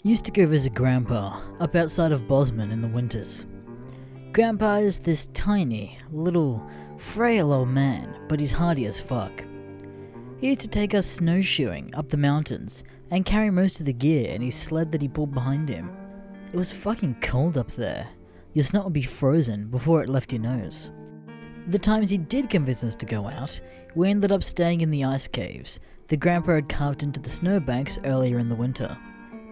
Used to go visit Grandpa up outside of Bosman in the winters. Grandpa is this tiny, little, frail old man, but he's hardy as fuck. He used to take us snowshoeing up the mountains and carry most of the gear in his sled that he pulled behind him. It was fucking cold up there. Your snot would be frozen before it left your nose. The times he did convince us to go out, we ended up staying in the ice caves that Grandpa had carved into the snowbanks earlier in the winter.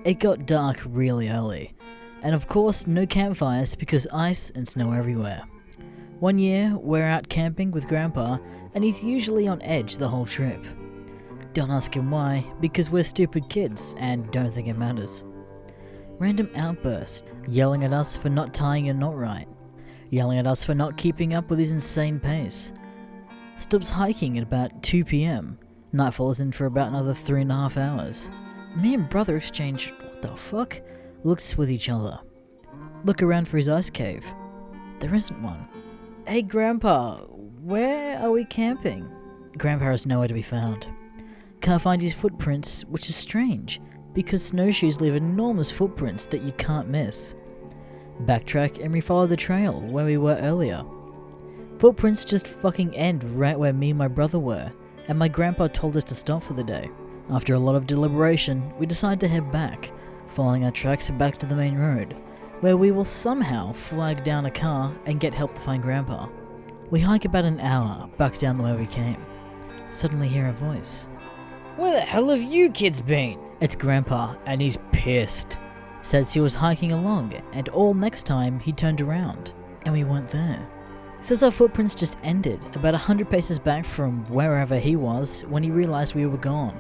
It got dark really early, and of course no campfires because ice and snow everywhere. One year, we're out camping with Grandpa, and he's usually on edge the whole trip. Don't ask him why, because we're stupid kids and don't think it matters. Random outbursts, yelling at us for not tying a knot right, yelling at us for not keeping up with his insane pace. Stops hiking at about 2 PM, nightfall is in for about another 3.5 hours. Me and brother exchange, what the fuck, looks with each other. Look around for his ice cave. There isn't one. Hey Grandpa, where are we camping? Grandpa is nowhere to be found. Can't find his footprints, which is strange, because snowshoes leave enormous footprints that you can't miss. Backtrack and we follow the trail where we were earlier. Footprints just fucking end right where me and my brother were, and my grandpa told us to stop for the day. After a lot of deliberation, we decide to head back, following our tracks back to the main road, where we will somehow flag down a car and get help to find Grandpa. We hike about an hour back down the way we came. Suddenly hear a voice. Where the hell have you kids been? It's Grandpa, and he's pissed. Says he was hiking along, and all next time he turned around, and we weren't there. Says our footprints just ended about 100 paces back from wherever he was when he realized we were gone.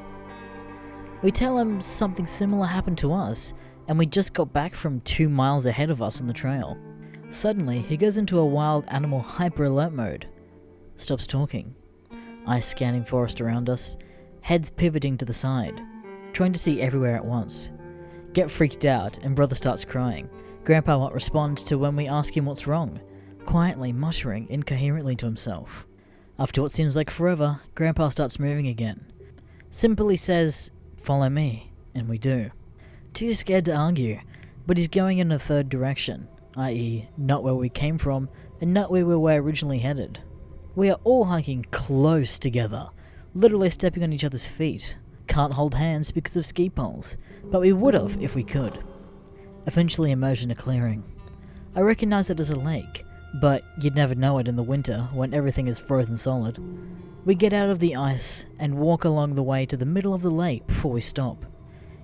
We tell him something similar happened to us, and we just got back from 2 miles ahead of us on the trail. Suddenly, he goes into a wild animal hyper-alert mode. Stops talking. Eyes scanning forest around us, heads pivoting to the side, trying to see everywhere at once. Get freaked out, and brother starts crying. Grandpa won't respond to when we ask him what's wrong, quietly muttering incoherently to himself. After what seems like forever, Grandpa starts moving again. Simply says, "Follow me," and we do. Too scared to argue, but he's going in a third direction, i.e. not where we came from, and not where we were originally headed. We are all hiking close together, literally stepping on each other's feet. Can't hold hands because of ski poles, but we would've if we could. Eventually emerge in a clearing. I recognize it as a lake, but you'd never know it in the winter when everything is frozen solid. We get out of the ice and walk along the way to the middle of the lake before we stop.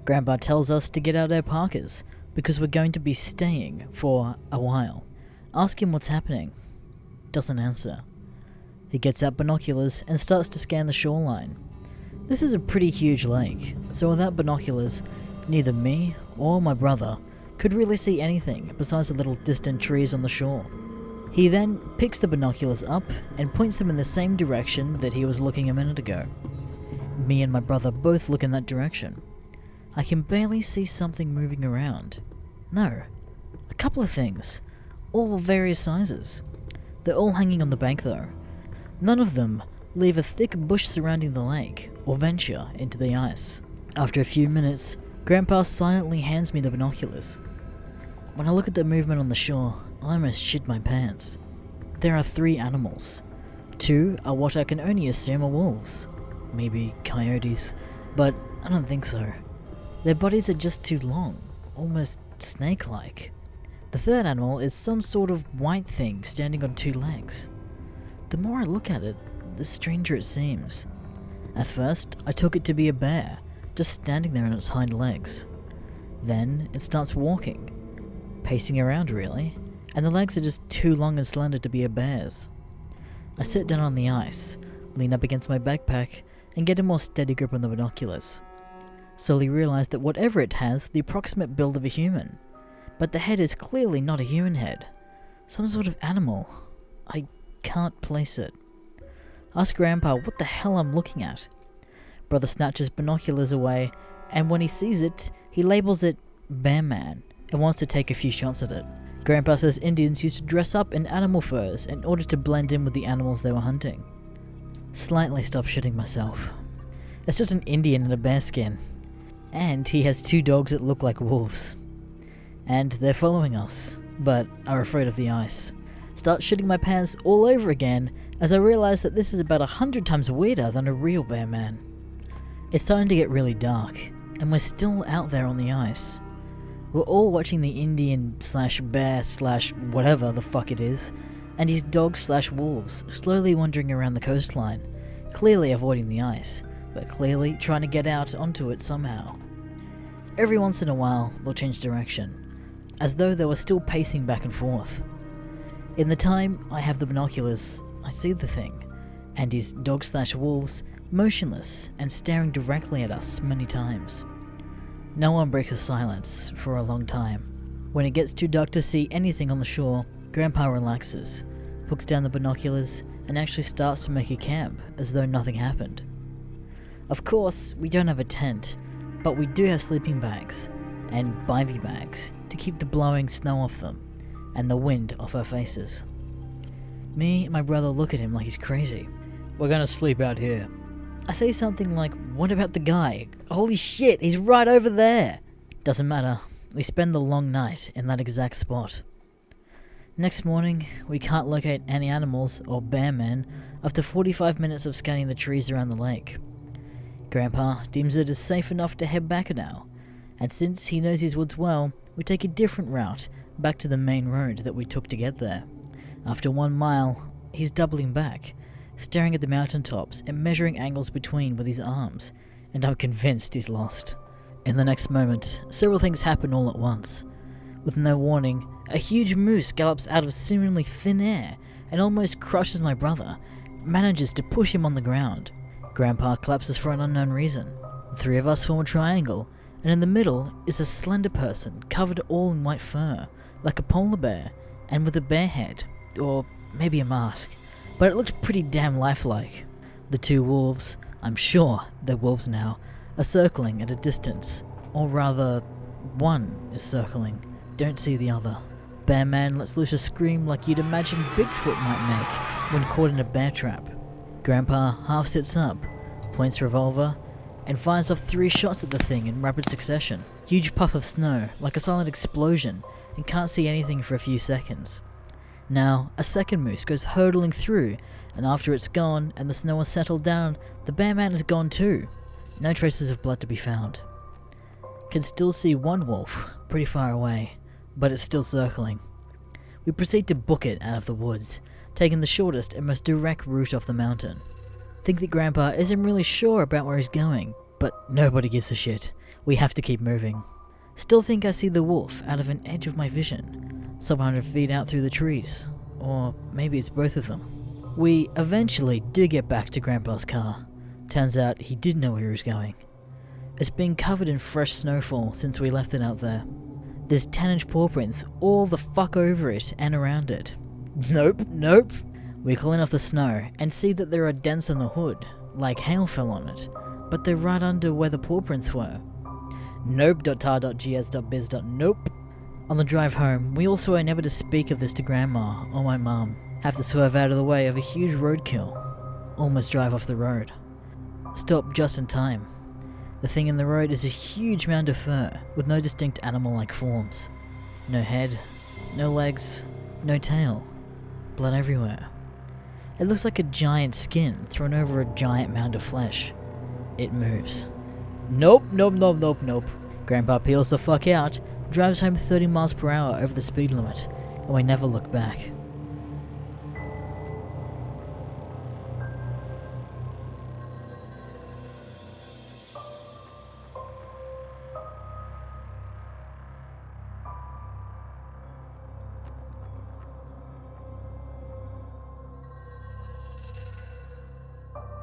Grandpa tells us to get out our parkas because we're going to be staying for a while. Ask him what's happening. Doesn't answer. He gets out binoculars and starts to scan the shoreline. This is a pretty huge lake, so without binoculars, neither me or my brother could really see anything besides the little distant trees on the shore. He then picks the binoculars up and points them in the same direction that he was looking a minute ago. Me and my brother both look in that direction. I can barely see something moving around. No, a couple of things, all various sizes. They're all hanging on the bank though. None of them leave a thick bush surrounding the lake or venture into the ice. After a few minutes, Grandpa silently hands me the binoculars. When I look at the movement on the shore, I almost shit my pants. There are 3 animals. 2 are what I can only assume are wolves. Maybe coyotes, but I don't think so. Their bodies are just too long, almost snake-like. The 3rd animal is some sort of white thing standing on 2 legs. The more I look at it, the stranger it seems. At first, I took it to be a bear, just standing there on its hind legs. Then, it starts walking, pacing around really, and the legs are just too long and slender to be a bear's. I sit down on the ice, lean up against my backpack, and get a more steady grip on the binoculars. Slowly realize that whatever it has, the approximate build of a human, but the head is clearly not a human head. Some sort of animal. I can't place it. Ask Grandpa what the hell I'm looking at. Brother snatches binoculars away, and when he sees it, he labels it Bear Man and wants to take a few shots at it. Grandpa says Indians used to dress up in animal furs in order to blend in with the animals they were hunting. Slightly stop shitting myself. It's just an Indian in a bear skin. And he has 2 dogs that look like wolves. And they're following us, but are afraid of the ice. Start shitting my pants all over again as I realize that this is about 100 times weirder than a real bear man. It's starting to get really dark, and we're still out there on the ice. We're all watching the Indian/bear/whatever the fuck it is, and his dogs/wolves slowly wandering around the coastline, clearly avoiding the ice, but clearly trying to get out onto it somehow. Every once in a while, they'll change direction, as though they were still pacing back and forth. In the time I have the binoculars, I see the thing, and his dogs/wolves motionless and staring directly at us many times. No one breaks the silence for a long time. When it gets too dark to see anything on the shore, Grandpa relaxes, puts down the binoculars, and actually starts to make a camp as though nothing happened. Of course, we don't have a tent, but we do have sleeping bags and bivy bags to keep the blowing snow off them and the wind off our faces. Me and my brother look at him like he's crazy. "We're gonna sleep out here." I say something like, "What about the guy? Holy shit, he's right over there!" Doesn't matter, we spend the long night in that exact spot. Next morning, we can't locate any animals or bear men after 45 minutes of scanning the trees around the lake. Grandpa deems it as safe enough to head back now, and since he knows his woods well, we take a different route back to the main road that we took to get there. After 1 mile, he's doubling back, staring at the mountaintops and measuring angles between with his arms, and I'm convinced he's lost. In the next moment, several things happen all at once. With no warning, a huge moose gallops out of seemingly thin air and almost crushes my brother, manages to push him on the ground. Grandpa collapses for an unknown reason. The 3 of us form a triangle, and in the middle is a slender person covered all in white fur, like a polar bear, and with a bear head, or maybe a mask, but it looked pretty damn lifelike. The 2 wolves, I'm sure they're wolves now, are circling at a distance, or rather, one is circling, don't see the other. Bear man lets loose a scream like you'd imagine Bigfoot might make when caught in a bear trap. Grandpa half sits up, points revolver, and fires off 3 shots at the thing in rapid succession. Huge puff of snow, like a silent explosion, and can't see anything for a few seconds. Now, a second moose goes hurtling through, and after it's gone and the snow has settled down, the bear man is gone too. No traces of blood to be found. Can still see one wolf, pretty far away, but it's still circling. We proceed to book it out of the woods, taking the shortest and most direct route off the mountain. Think that Grandpa isn't really sure about where he's going, but nobody gives a shit. We have to keep moving. Still think I see the wolf out of an edge of my vision, several hundred feet out through the trees, or maybe it's both of them. We eventually do get back to Grandpa's car. Turns out he did know where he was going. It's been covered in fresh snowfall since we left it out there. There's 10-inch paw prints all the fuck over it and around it. Nope. We clean off the snow and see that there are dents on the hood, like hail fell on it, but they're right under where the paw prints were. Nope.tar.gs.biz.nope. On the drive home, we all swear never to speak of this to Grandma or my mum. Have to swerve out of the way of a huge roadkill. Almost drive off the road. Stop just in time. The thing in the road is a huge mound of fur with no distinct animal-like forms. No head, no legs, no tail. Blood everywhere. It looks like a giant skin thrown over a giant mound of flesh. It moves. Nope. Grandpa peels the fuck out, drives home 30 miles per hour over the speed limit, and we never look back.